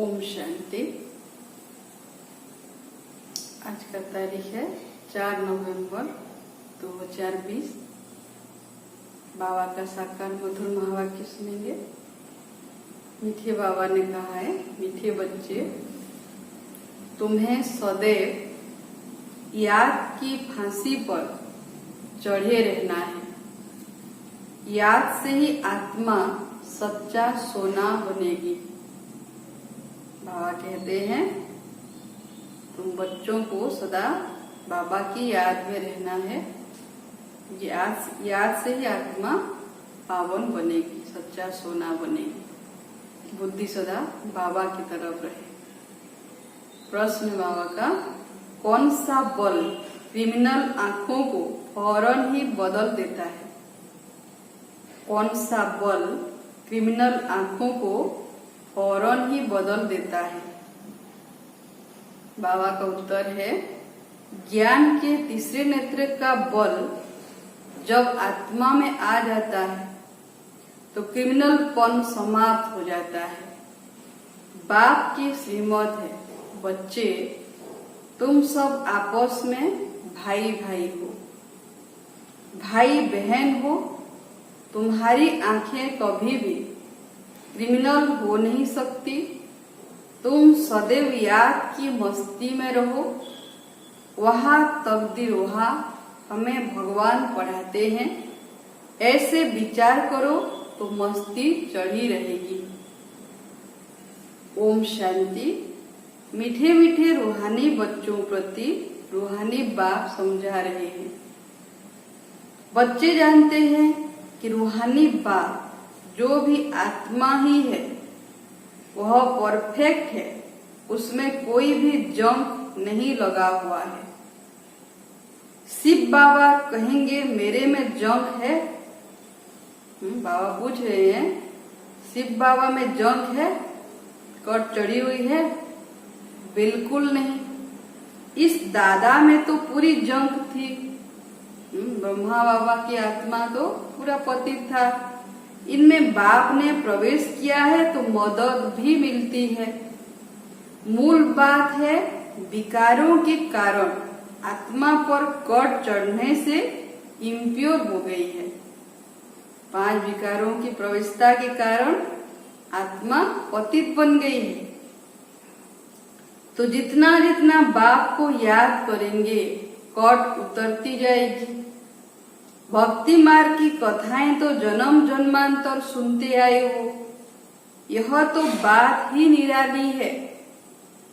ओम शांति। आज का तारीख है 4 नवंबर 2020। बाबा का साकार मधुर महावाक्य सुनेंगे। मीठे बाबा ने कहा है, मीठे बच्चे, तुम्हें सदैव याद की फांसी पर चढ़े रहना है। याद से ही आत्मा सच्चा सोना बनेगी। बाबा कहते हैं, तुम बच्चों को सदा बाबा की याद में रहना है। याद से ही आत्मा पावन बनेगी, सच्चा सोना बनेगी। बुद्धि सदा बाबा की तरफ रहे। प्रश्न बाबा का, कौन सा बल क्रिमिनल आंखों को फौरन ही बदल देता है? कौन सा बल क्रिमिनल आंखों को फौरन ही बदल देता है? बाबा का उत्तर है, ज्ञान के तीसरे नेत्र का बल जब आत्मा में आ जाता है तो क्रिमिनलपन समाप्त हो जाता है। बाप की श्रीमत है, बच्चे तुम सब आपस में भाई भाई हो, भाई बहन हो। तुम्हारी आंखें कभी भी क्रिमिनल हो नहीं सकती। तुम सदैव याद की मस्ती में रहो। वहाँ तकदीर, वहाँ हमें भगवान पढ़ाते हैं। ऐसे विचार करो तो मस्ती चढ़ी रहेगी। ओम शांति। मीठे मीठे रूहानी बच्चों प्रति रूहानी बाप समझा रहे हैं। बच्चे जानते हैं कि रूहानी बाप जो भी आत्मा ही है वह परफेक्ट है, उसमें कोई भी जंक नहीं लगा हुआ है। शिव बाबा कहेंगे मेरे में जंक है? बाबा पूछ रहे हैं, शिव बाबा में जंक है, कट चढ़ी हुई है? बिल्कुल नहीं। इस दादा में तो पूरी जंक थी। ब्रह्मा बाबा की आत्मा तो पूरा पतित था। इनमें बाप ने प्रवेश किया है तो मदद भी मिलती है। मूल बात है, विकारों के कारण आत्मा पर कट चढ़ने से इम्प्योर हो गई है। 5 विकारों की प्रवेशता के कारण आत्मा पतित बन गई है। तो जितना जितना बाप को याद करेंगे कट उतरती जाएगी। भक्ति मार्ग की कथाएं तो जन्म जन्मांतर सुनते आए हो। यह तो बात ही निराली है।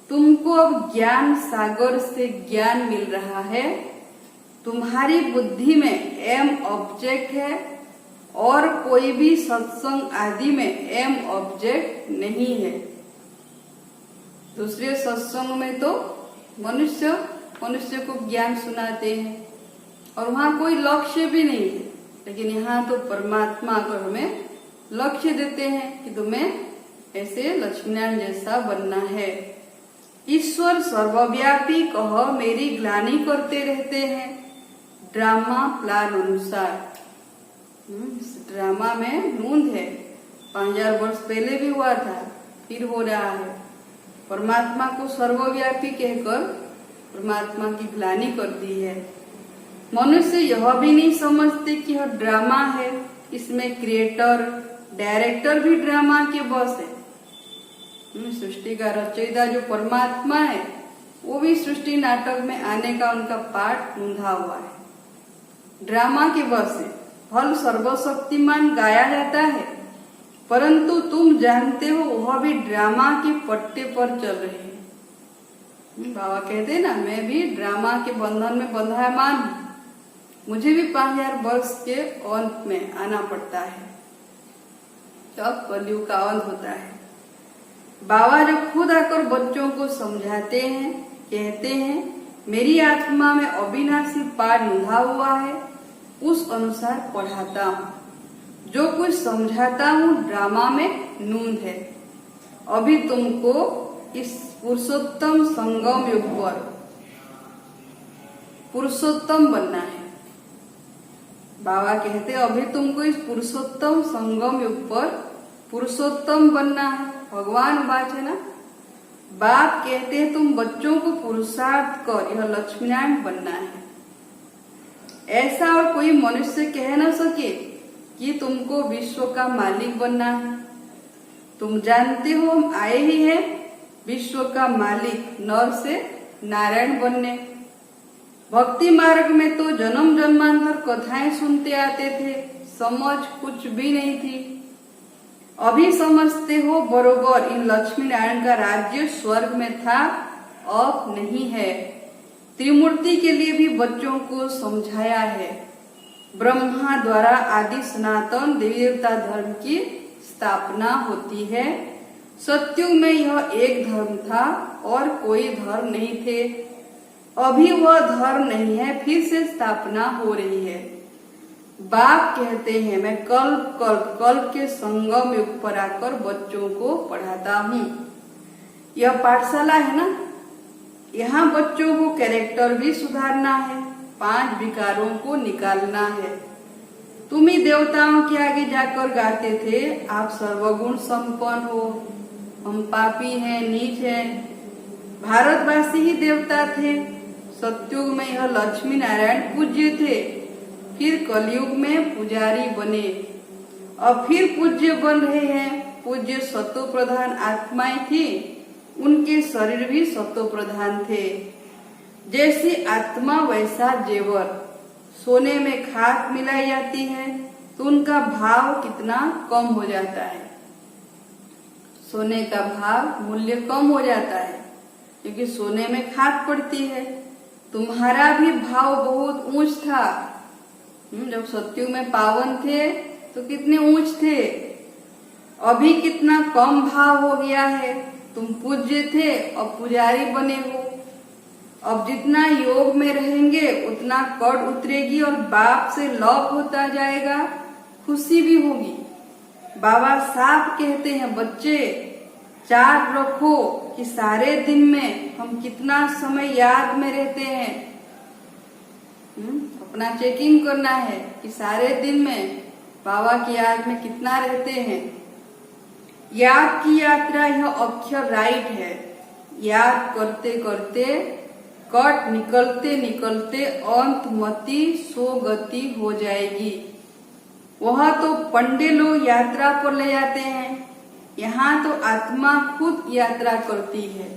तुमको अब ज्ञान सागर से ज्ञान मिल रहा है। तुम्हारी बुद्धि में एम ऑब्जेक्ट है और कोई भी सत्संग आदि में एम ऑब्जेक्ट नहीं है। दूसरे सत्संग में तो मनुष्य को ज्ञान सुनाते हैं और वहाँ कोई लक्ष्य भी नहीं है, लेकिन यहाँ तो परमात्मा को हमें लक्ष्य देते हैं कि तुम्हें ऐसे लक्ष्मीनारायण जैसा बनना है। ईश्वर सर्वव्यापी कह मेरी ग्लानि करते रहते हैं ड्रामा प्लान अनुसार। ड्रामा में नूंद है, 5000 वर्ष पहले भी हुआ था, फिर हो रहा है। परमात्मा को सर्वव्यापी कहकर परमात्मा की ग्लानि कर दी है। मनुष्य यह भी नहीं समझते कि यह ड्रामा है, इसमें क्रिएटर डायरेक्टर भी ड्रामा के बॉस है। सृष्टि का रचयिता जो परमात्मा है वो भी सृष्टि नाटक में आने का उनका पाठ नूंधा हुआ है। ड्रामा के बॉस है। फल सर्वशक्तिमान गाया जाता है, परंतु तुम जानते हो वह भी ड्रामा के पट्टे पर चल रहे हैं। बाबा कहते हैं ना, मैं भी ड्रामा के बंधन में बंधायमान हूँ। मुझे भी 5000 वर्ष के अंत में आना पड़ता है, जब कलयुग का अंत होता है। बाबा जो खुद आकर बच्चों को समझाते हैं, कहते हैं मेरी आत्मा में अविनाशी पाठ नूंधा हुआ है, उस अनुसार पढ़ाता हूँ। जो कुछ समझाता हूँ ड्रामा में नूंद है। अभी तुमको इस पुरुषोत्तम संगम युग पर पुरुषोत्तम बनना है। बाबा कहते अभी तुमको इस पुरुषोत्तम संगम युग पर पुरुषोत्तम बनना है। भगवान बात है ना, बाप कहते हैं तुम बच्चों को पुरुषार्थ कर यह लक्ष्मीनारायण बनना है। ऐसा और कोई मनुष्य कह न सके कि तुमको विश्व का मालिक बनना है। तुम जानते हो हम आए ही हैं विश्व का मालिक नर से नारायण बनने। भक्ति मार्ग में तो जन्म जन्मांतर कथाएं सुनते आते थे, समझ कुछ भी नहीं थी। अभी समझते हो बरोबर इन लक्ष्मी नारायण का राज्य स्वर्ग में था, अब नहीं है। त्रिमूर्ति के लिए भी बच्चों को समझाया है। ब्रह्मा द्वारा आदि सनातन देवी देवता धर्म की स्थापना होती है। सत्युग में यह एक धर्म था और कोई धर्म नहीं थे। अभी वह धर्म नहीं है, फिर से स्थापना हो रही है। बाप कहते हैं मैं कल्प कल्प कल्प के संगम युग पर आकर बच्चों को पढ़ाता हूँ। यह पाठशाला है ना, यहाँ बच्चों को कैरेक्टर भी सुधारना है, 5 विकारों को निकालना है। तुम ही देवताओं के आगे जाकर गाते थे आप सर्वगुण संपन्न हो, हम पापी हैं, नीच हैं। भारतवासी ही देवता थे। सतयुग में यह लक्ष्मी नारायण पूज्य थे, फिर कलयुग में पुजारी बने, अब फिर पूज्य बन रहे हैं। पूज्य सत्व प्रधान आत्माएं थी, उनके शरीर भी सत्व प्रधान थे। जैसी आत्मा वैसा जेवर। सोने में खाद मिलाई जाती है तो उनका भाव कितना कम हो जाता है। सोने का भाव मूल्य कम हो जाता है क्योंकि सोने में खाद पड़ती है। तुम्हारा भी भाव बहुत ऊंच था। जब सतयुग में पावन थे तो कितने ऊंच थे, अभी कितना कम भाव हो गया है। तुम पूज्य थे और पुजारी बने हो। अब जितना योग में रहेंगे उतना कड़ उतरेगी और बाप से लव होता जाएगा, खुशी भी होगी। बाबा साफ कहते हैं बच्चे चार्ट रखो कि सारे दिन में हम कितना समय याद में रहते हैं। अपना चेकिंग करना है कि सारे दिन में बाबा की याद में कितना रहते हैं। याद की यात्रा यह अक्षर राइट है। याद करते करते कट निकलते निकलते अंत मति सो गति हो जाएगी। वह तो पंडे लोग यात्रा पर ले जाते हैं, यहाँ तो आत्मा खुद यात्रा करती है।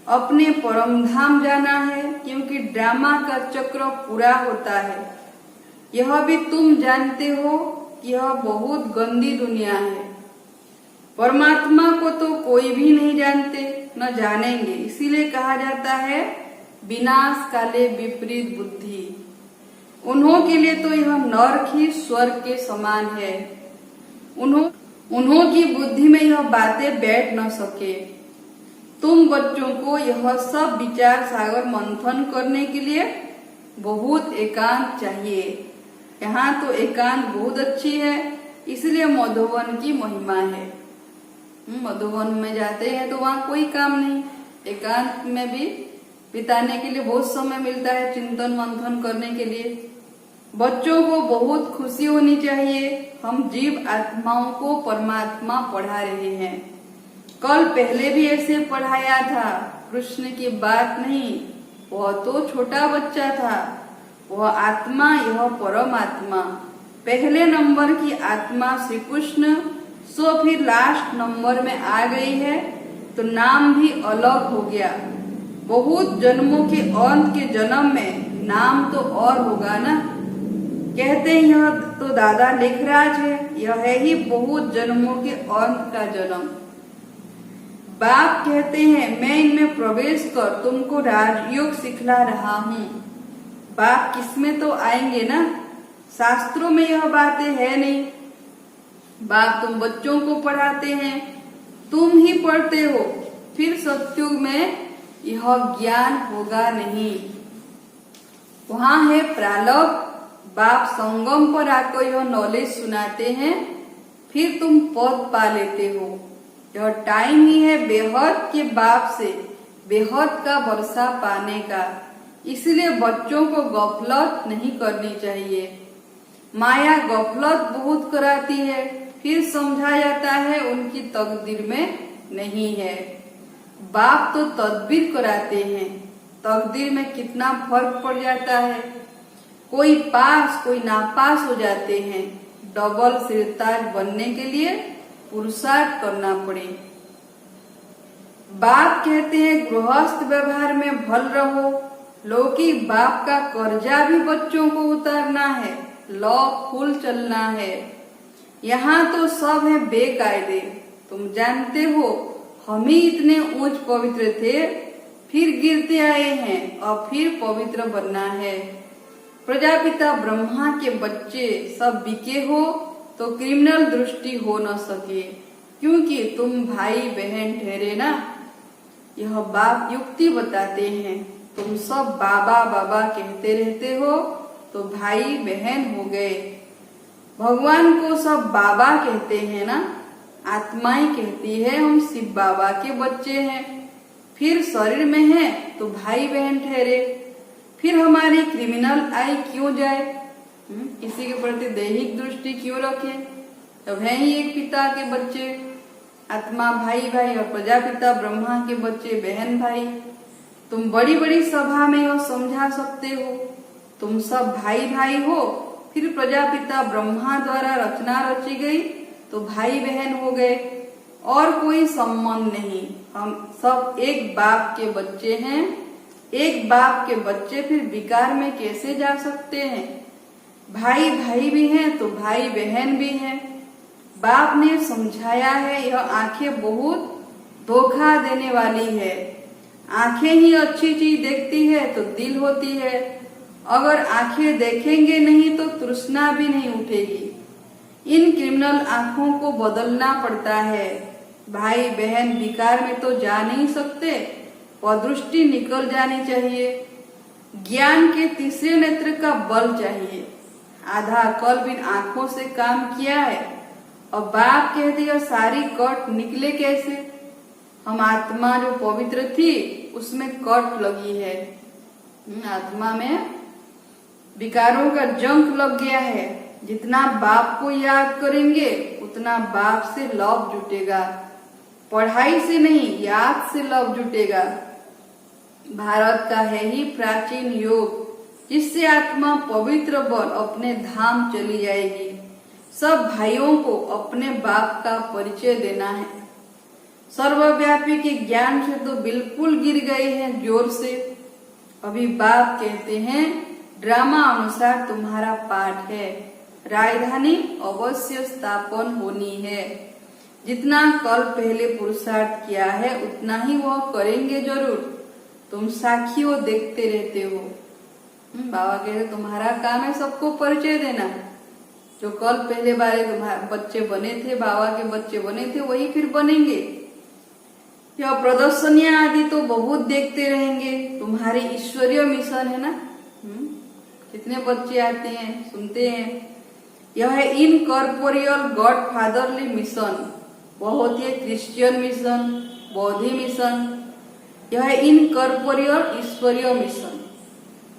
अपने परम धाम जाना है क्योंकि ड्रामा का चक्र पूरा होता है। यह भी तुम जानते हो कि यह बहुत गंदी दुनिया है। परमात्मा को तो कोई भी नहीं जानते, न जानेंगे। इसीलिए कहा जाता है विनाश काले विपरीत बुद्धि। उन्हों के लिए तो यह नरक ही स्वर्ग के समान है। उन्हों की बुद्धि में यह बातें बैठ न सके। तुम बच्चों को यह सब विचार सागर मंथन करने के लिए बहुत एकांत चाहिए। यहाँ तो एकांत बहुत अच्छी है, इसलिए मधुवन की महिमा है। मधुवन में जाते हैं तो वहाँ कोई काम नहीं, एकांत में भी बिताने के लिए बहुत समय मिलता है चिंतन मंथन करने के लिए। बच्चों को बहुत खुशी होनी चाहिए, हम जीव आत्माओं को परमात्मा पढ़ा रहे हैं। कल पहले भी ऐसे पढ़ाया था, कृष्ण की बात नहीं, वह तो छोटा बच्चा था। वह आत्मा यह परमात्मा, पहले नंबर की आत्मा श्री कृष्ण, सो फिर लास्ट नंबर में आ गई है तो नाम भी अलग हो गया। बहुत जन्मों के अंत के जन्म में नाम तो और होगा ना। कहते हैं यह तो दादा लेखराज है, यह है ही बहुत जन्मों के अंत का जन्म। बाप कहते हैं मैं इनमें प्रवेश कर तुमको राजयोग सिखला रहा हूँ। बाप किसमें तो आएंगे ना, शास्त्रों में यह बातें है नहीं। बाप तुम बच्चों को पढ़ाते हैं, तुम ही पढ़ते हो, फिर सतयुग में यह ज्ञान होगा नहीं। वहाँ है प्रालभ, बाप संगम पर आकर यह नॉलेज सुनाते हैं, फिर तुम पद पा लेते हो। यह टाइम ही है बेहद के बाप से बेहद का वर्षा पाने का। इसलिए बच्चों को गफलत नहीं करनी चाहिए। माया गफलत बहुत कराती है, फिर समझा जाता है उनकी तकदीर में नहीं है। बाप तो तदबीर कराते हैं। तकदीर में कितना फर्क पड़ जाता है। कोई पास कोई नापास हो जाते हैं। डबल सिरताज बनने के लिए पुरुषार्थ करना पड़े। बाप कहते हैं गृहस्थ व्यवहार में भल रहो। लौकिक बाप का कर्जा भी बच्चों को उतारना है। लॉ फुल चलना है। यहाँ तो सब है बेकायदे। तुम जानते हो हम ही इतने ऊंच पवित्र थे, फिर गिरते आए हैं और फिर पवित्र बनना है। प्रजापिता ब्रह्मा के बच्चे सब बिके हो तो क्रिमिनल दृष्टि हो न सके, क्योंकि तुम भाई बहन ठहरे ना। यह बाप युक्ति बताते हैं। तुम सब बाबा बाबा कहते रहते हो तो भाई बहन हो गए। भगवान को सब बाबा कहते हैं ना। आत्माएं कहती है हम शिव बाबा के बच्चे हैं। फिर शरीर में है तो भाई बहन ठहरे। फिर हमारी क्रिमिनल आई क्यों जाए? किसी के प्रति दैहिक दृष्टि क्यों रखे? तब है ही एक पिता के बच्चे। आत्मा भाई भाई और प्रजापिता ब्रह्मा के बच्चे बहन भाई। तुम बड़ी बड़ी सभा में यह समझा सकते हो तुम सब भाई भाई हो। फिर प्रजापिता ब्रह्मा द्वारा रचना रची गई तो भाई बहन हो गए और कोई संबंध नहीं। हम सब एक बाप के बच्चे हैं। एक बाप के बच्चे फिर विकार में कैसे जा सकते हैं? भाई भाई भी हैं तो भाई बहन भी हैं। बाप ने समझाया है यह आंखें बहुत धोखा देने वाली है। आंखें ही अच्छी चीज देखती है तो दिल होती है। अगर आंखें देखेंगे नहीं तो तृष्णा भी नहीं उठेगी। इन क्रिमिनल आंखों को बदलना पड़ता है। भाई बहन विकार में तो जा नहीं सकते, वह दृष्टि निकल जानी चाहिए। ज्ञान के तीसरे नेत्र का बल चाहिए। आधा कल्प इन आंखों से काम किया है और बाप कहते हैं सारी कट निकले कैसे? हम आत्मा जो पवित्र थी उसमें कट लगी है। आत्मा में विकारों का जंक लग गया है। जितना बाप को याद करेंगे उतना बाप से लव जुटेगा। पढ़ाई से नहीं याद से लव जुटेगा। भारत का है ही प्राचीन योग जिससे आत्मा पवित्र बन अपने धाम चली जाएगी। सब भाइयों को अपने बाप का परिचय देना है। सर्वव्यापी के ज्ञान से तो बिल्कुल गिर गए हैं जोर से। अभी बाप कहते हैं ड्रामा अनुसार तुम्हारा पाठ है। राजधानी अवश्य स्थापन होनी है। जितना कल पहले पुरुषार्थ किया है उतना ही वह करेंगे जरूर। तुम साखियों देखते रहते हो। बाबा कहते तुम्हारा काम है सबको परिचय देना। जो कल पहले बारे तुम्हारे बच्चे बने थे, बाबा के बच्चे बने थे, वही फिर बनेंगे। यह प्रदर्शनियां आदि तो बहुत देखते रहेंगे। तुम्हारी ईश्वरीय मिशन है ना। कितने बच्चे आते हैं सुनते हैं। यह है इनकॉर्पोरियल गॉड फादरली मिशन। वह होती है क्रिश्चियन मिशन, बौद्धि मिशन। यह है इनकॉर्पोरियल ईश्वरीय मिशन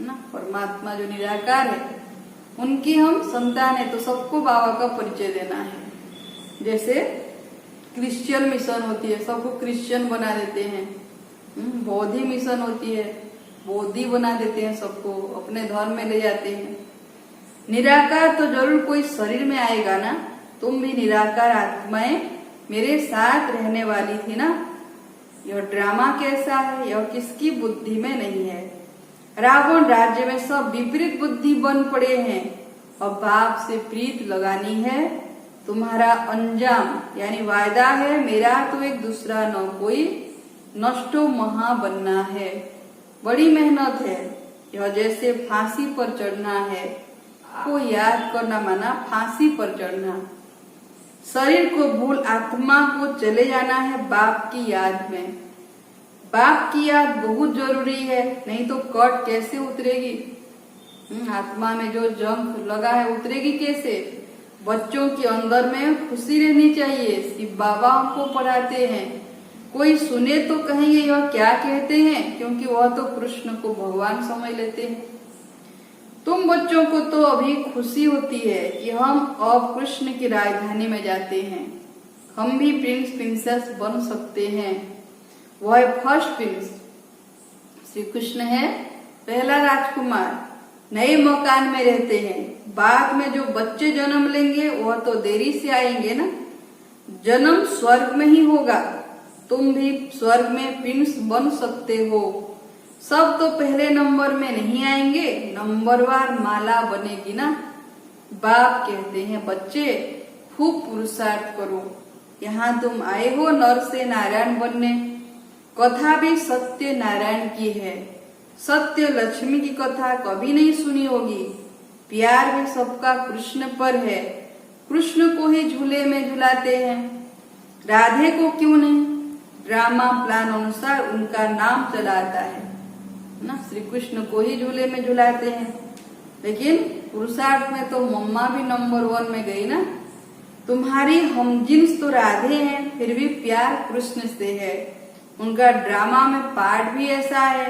ना। परमात्मा जो निराकार है उनकी हम संतान है तो सबको बाबा का परिचय देना है। जैसे क्रिश्चियन मिशन होती है, सबको क्रिश्चियन बना देते हैं। बौद्धि मिशन होती है, बौद्धि बना देते हैं, सबको अपने धर्म में ले जाते हैं। निराकार तो जरूर कोई शरीर में आएगा ना। तुम भी निराकार आत्माएं मेरे साथ रहने वाली थी ना। यह ड्रामा कैसा है? यह किसकी बुद्धि में नहीं है। रावण राज्य में सब विपरीत बुद्धि बन पड़े हैं और बाप से प्रीत लगानी है। तुम्हारा अंजाम यानी वायदा है मेरा तो एक दूसरा न कोई, नष्टो महा बनना है। बड़ी मेहनत है। यह जैसे फांसी पर चढ़ना है। को याद करना माना फांसी पर चढ़ना। शरीर को भूल आत्मा को चले जाना है बाप की याद में। बाप की याद बहुत जरूरी है, नहीं तो कट कैसे उतरेगी? आत्मा में जो जंग लगा है उतरेगी कैसे? बच्चों के अंदर में खुशी रहनी चाहिए। शिव बाबा हमको पढ़ाते हैं। कोई सुने तो कहेंगे यह क्या कहते हैं, क्योंकि वह तो कृष्ण को भगवान समझ लेते हैं। तुम बच्चों को तो अभी खुशी होती है कि हम अब कृष्ण की राजधानी में जाते हैं। हम भी प्रिंस प्रिंसेस बन सकते हैं। वो है फर्स्ट प्रिंस। श्री कृष्ण है पहला राजकुमार, नए मकान में रहते हैं। बाद में जो बच्चे जन्म लेंगे वह तो देरी से आएंगे ना, जन्म स्वर्ग में ही होगा। तुम भी स्वर्ग में प्रिंस बन सकते हो। सब तो पहले नंबर में नहीं आएंगे, नंबरवार माला बनेगी ना। बाप कहते हैं बच्चे खूब पुरुषार्थ करो, यहाँ तुम आए हो नर से नारायण बनने। कथा भी सत्य नारायण की है, सत्य लक्ष्मी की कथा कभी नहीं सुनी होगी। प्यार भी सबका कृष्ण पर है, कृष्ण को ही झूले में झुलाते हैं, राधे को क्यों नहीं। ड्रामा प्लान अनुसार उनका नाम चलाता है ना, श्री कृष्ण को ही झूले में झुलाते हैं। लेकिन पुरुषार्थ में तो मम्मा भी नंबर 1 में गई ना। तुम्हारी हमजिन्स तो राधे हैं, फिर भी प्यार कृष्ण से है। उनका ड्रामा में पार्ट भी ऐसा है।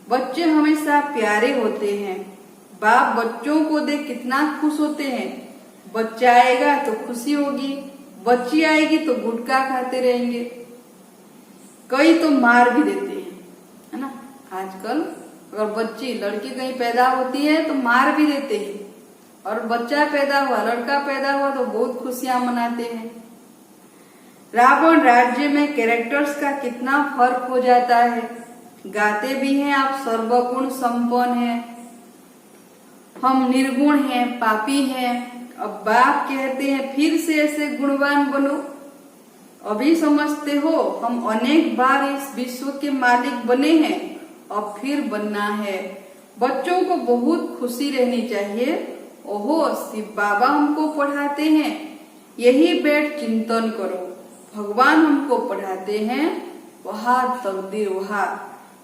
बच्चे हमेशा प्यारे होते हैं। बाप बच्चों को देख कितना खुश होते हैं। बच्चा आएगा तो खुशी होगी, बच्ची आएगी तो गुटखा खाते रहेंगे। कई तो मार भी देते हैं, है ना। आजकल अगर बच्ची लड़की कहीं पैदा होती है तो मार भी देते हैं, और बच्चा पैदा हुआ, लड़का पैदा हुआ तो बहुत खुशियां मनाते हैं। रावण राज्य में कैरेक्टर्स का कितना फर्क हो जाता है। गाते भी हैं आप सर्वगुण संपन्न हैं, हम निर्गुण हैं, पापी हैं। अब बाप कहते हैं फिर से ऐसे गुणवान बनो। अभी समझते हो हम अनेक बार इस विश्व के मालिक बने हैं, अब फिर बनना है। बच्चों को बहुत खुशी रहनी चाहिए। ओहो शिव बाबा हमको पढ़ाते हैं, यही बैठ चिंतन करो। भगवान हमको पढ़ाते हैं, वहां तकदीर वहां।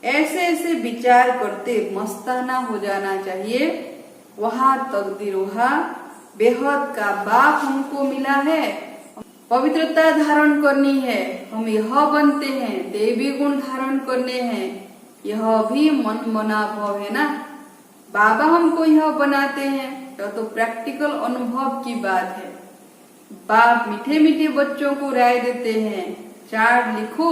ऐसे ऐसे विचार करते मस्ताना हो जाना चाहिए। वहां तकदीर वहां, बेहद का बाप हमको मिला है, पवित्रता धारण करनी है। हम यह बनते हैं, देवी गुण धारण करने हैं, यह भी मन मना भाव है ना। बाबा हमको यह बनाते हैं, यह तो प्रैक्टिकल अनुभव की बात है। बाप मीठे मीठे बच्चों को राय देते हैं, चार्ट लिखो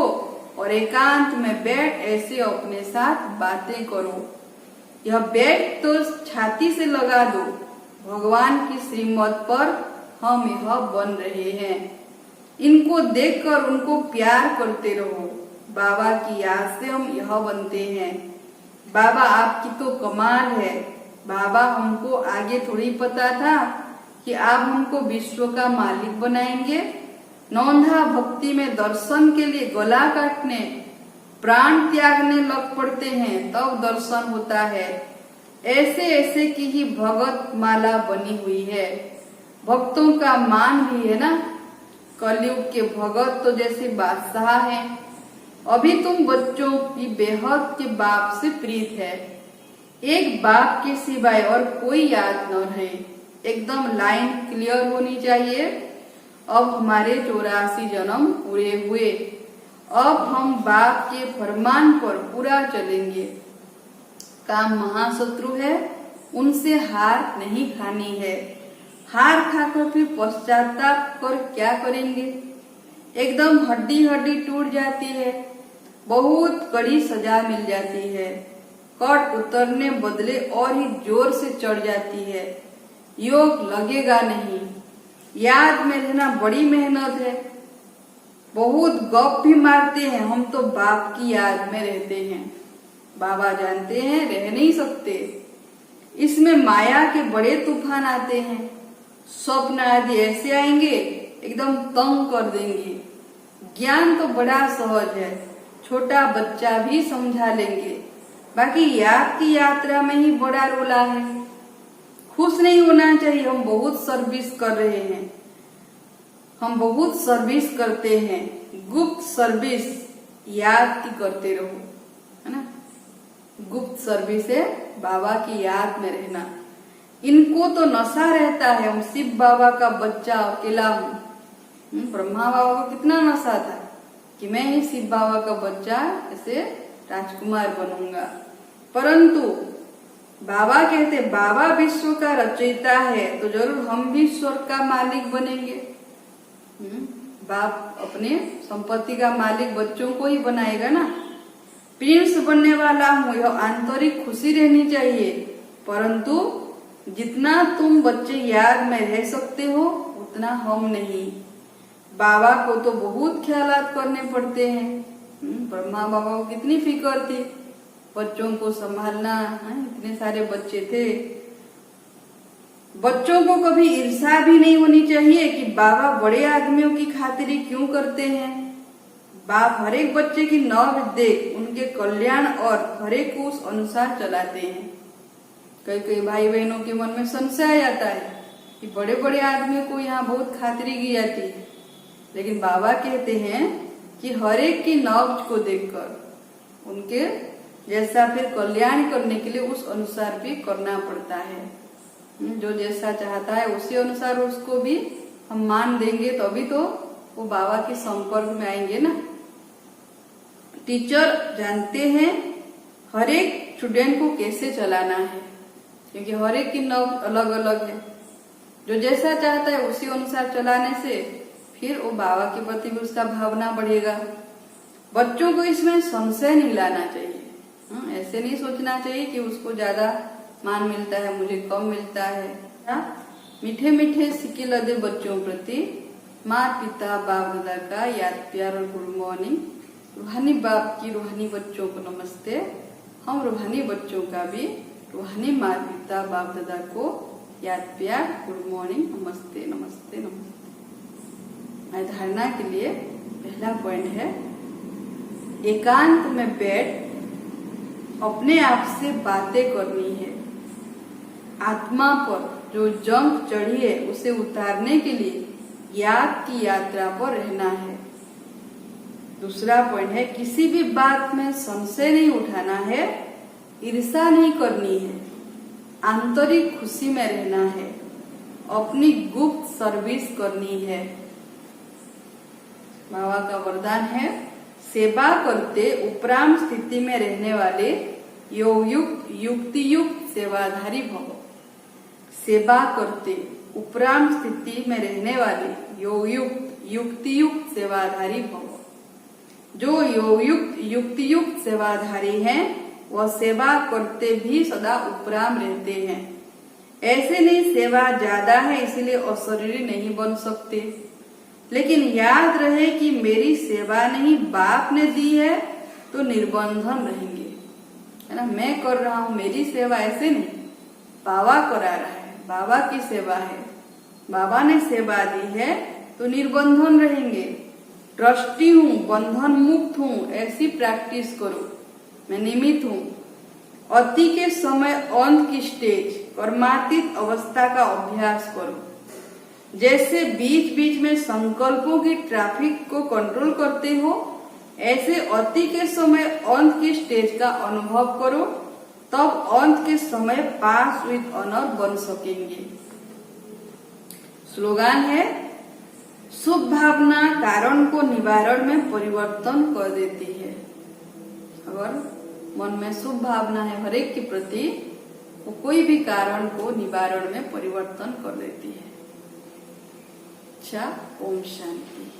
और एकांत में बैठ ऐसे अपने साथ बातें करो। यह बैग तो छाती से लगा दो, भगवान की श्रीमत पर हम यह बन रहे हैं। इनको देखकर उनको प्यार करते रहो। बाबा की याद से हम यह बनते हैं। बाबा आपकी तो कमाल है। बाबा हमको आगे थोड़ी पता था कि आप हमको विश्व का मालिक बनाएंगे। नौंधा भक्ति में दर्शन के लिए गला काटने, प्राण त्यागने लग पड़ते हैं, तब दर्शन होता है। ऐसे ऐसे की ही भगत माला बनी हुई है। भक्तों का मान भी है ना। कलयुग के भगत तो जैसे बादशाह हैं। अभी तुम बच्चों की बेहद के बाप से प्रीत है। एक बाप के सिवाय और कोई याद न रहे। एकदम लाइन क्लियर होनी चाहिए। अब हमारे 84 जन्म पूरे हुए, अब हम बाप के फरमान पर पूरा चलेंगे। काम महाशत्रु है, उनसे हार नहीं खानी है। हार खाकर फिर पश्चाताप कर क्या करेंगे। एकदम हड्डी हड्डी टूट जाती है, बहुत कड़ी सजा मिल जाती है। कट उतरने बदले और ही जोर से चढ़ जाती है। योग लगेगा नहीं। याद में रहना बड़ी मेहनत है। बहुत गप भी मारते हैं, हम तो बाप की याद में रहते हैं। बाबा जानते हैं रह नहीं सकते। इसमें माया के बड़े तूफान आते हैं। स्वप्न आदि ऐसे आएंगे एकदम तंग कर देंगे। ज्ञान तो बड़ा सहज है, छोटा बच्चा भी समझा लेंगे। बाकी याद की यात्रा में ही बड़ा रोला है। खुश नहीं होना चाहिए। हम बहुत सर्विस कर रहे हैं, हम बहुत सर्विस करते हैं। गुप्त सर्विस याद की करते रहो, है ना। गुप्त सर्विस है बाबा की याद में रहना। इनको तो नशा रहता है, हम शिव बाबा का बच्चा अकेला हूँ। ब्रह्मा बाबा को कितना नशा था कि मैं ही शिव बाबा का बच्चा ऐसे राजकुमार बनूंगा। परंतु बाबा कहते बाबा विश्व का रचयिता है, तो जरूर हम भी स्वर्ग का मालिक बनेंगे। बाप अपने संपत्ति का मालिक बच्चों को ही बनाएगा ना। प्रिंस बनने वाला हूँ, यह आंतरिक खुशी रहनी चाहिए, परंतु जितना तुम बच्चे याद में रह सकते हो उतना हम नहीं। बाबा को तो बहुत ख्यालात करने पड़ते हैं। ब्रह्मा बाबा को कितनी फिक्र थी बच्चों को संभालना, इतने सारे बच्चे थे। बच्चों को कभी ईर्ष्या भी नहीं होनी चाहिए कि बाबा बड़े आदमियों की खातिरी क्यों करते हैं। बाप हर एक बच्चे की नौबत देख उनके कल्याण और हरे को उस अनुसार चलाते हैं। कई कई भाई बहनों के मन में संशय आ जाता है कि बड़े बड़े आदमियों को यहाँ बहुत खातिरी की जाती है, लेकिन बाबा कहते हैं कि हर एक की नौबत को देखकर उनके जैसा फिर कल्याण करने के लिए उस अनुसार भी करना पड़ता है। जो जैसा चाहता है उसी अनुसार उसको भी हम मान देंगे, तो अभी तो वो बाबा के संपर्क में आएंगे ना। टीचर जानते हैं हर एक स्टूडेंट को कैसे चलाना है, क्योंकि हर एक की नौबत अलग अलग है। जो जैसा चाहता है उसी अनुसार चलाने से फिर वो बाबा के प्रति भी उसका भावना बढ़ेगा। बच्चों को इसमें संशय नहीं लाना चाहिए। ऐसे नहीं सोचना चाहिए कि उसको ज्यादा मान मिलता है, मुझे कम मिलता है। मीठे मीठे सिक्के लदे बच्चों प्रति माँ पिता बाप दादा का याद प्यार और गुड मॉर्निंग। रूहानी बाप की रूहानी बच्चों को नमस्ते। हम रूहानी बच्चों का भी रूहानी माँ पिता बाप दादा को याद प्यार गुड मॉर्निंग, नमस्ते नमस्ते नमस्ते। धारणा के लिए पहला पॉइंट है, एकांत में बैठ अपने आप से बातें करनी है। आत्मा पर जो जंग चढ़ी है उसे उतारने के लिए याद की यात्रा पर रहना है। दूसरा पॉइंट है, किसी भी बात में संशय नहीं उठाना है, ईर्ष्या नहीं करनी है, आंतरिक खुशी में रहना है, अपनी गुप्त सर्विस करनी है। बाबा का वरदान है, सेवा करते उपराम स्थिति में रहने वाले योगयुक्त युक्ति युक्त सेवाधारी भव। सेवा करते उपराम स्थिति में रहने वाले योगयुक्त युक्ति युक्त सेवाधारी भव। जो योगयुक्त युक्ति युक्त सेवाधारी हैं वह सेवा करते भी सदा उपराम रहते हैं। ऐसे नहीं सेवा ज्यादा है इसलिए अशरीरी नहीं बन सकते, लेकिन याद रहे कि मेरी सेवा नहीं बाप ने दी है तो निर्बंधन रहेंगे, है ना। मैं कर रहा हूँ मेरी सेवा, ऐसे नहीं, बाबा करा रहा है, बाबा की सेवा है, बाबा ने सेवा दी है तो निर्बंधन रहेंगे। ट्रस्टी हूँ, बंधन मुक्त हूँ, ऐसी प्रैक्टिस करो। मैं निमित्त हूँ। अति के समय अंत की स्टेज कर्मातीत अवस्था का अभ्यास करो। जैसे बीच बीच में संकल्पों की ट्रैफिक को कंट्रोल करते हो, ऐसे अति के समय अंत की स्टेज का अनुभव करो, तब अंत के समय पास विद ऑनर बन सकेंगे। स्लोगान है, शुभ भावना कारण को निवारण में परिवर्तन कर देती है। अगर मन में शुभ भावना है हर एक के प्रति, वो कोई भी कारण को निवारण में परिवर्तन कर देती है। अच्छा, ओम शांति।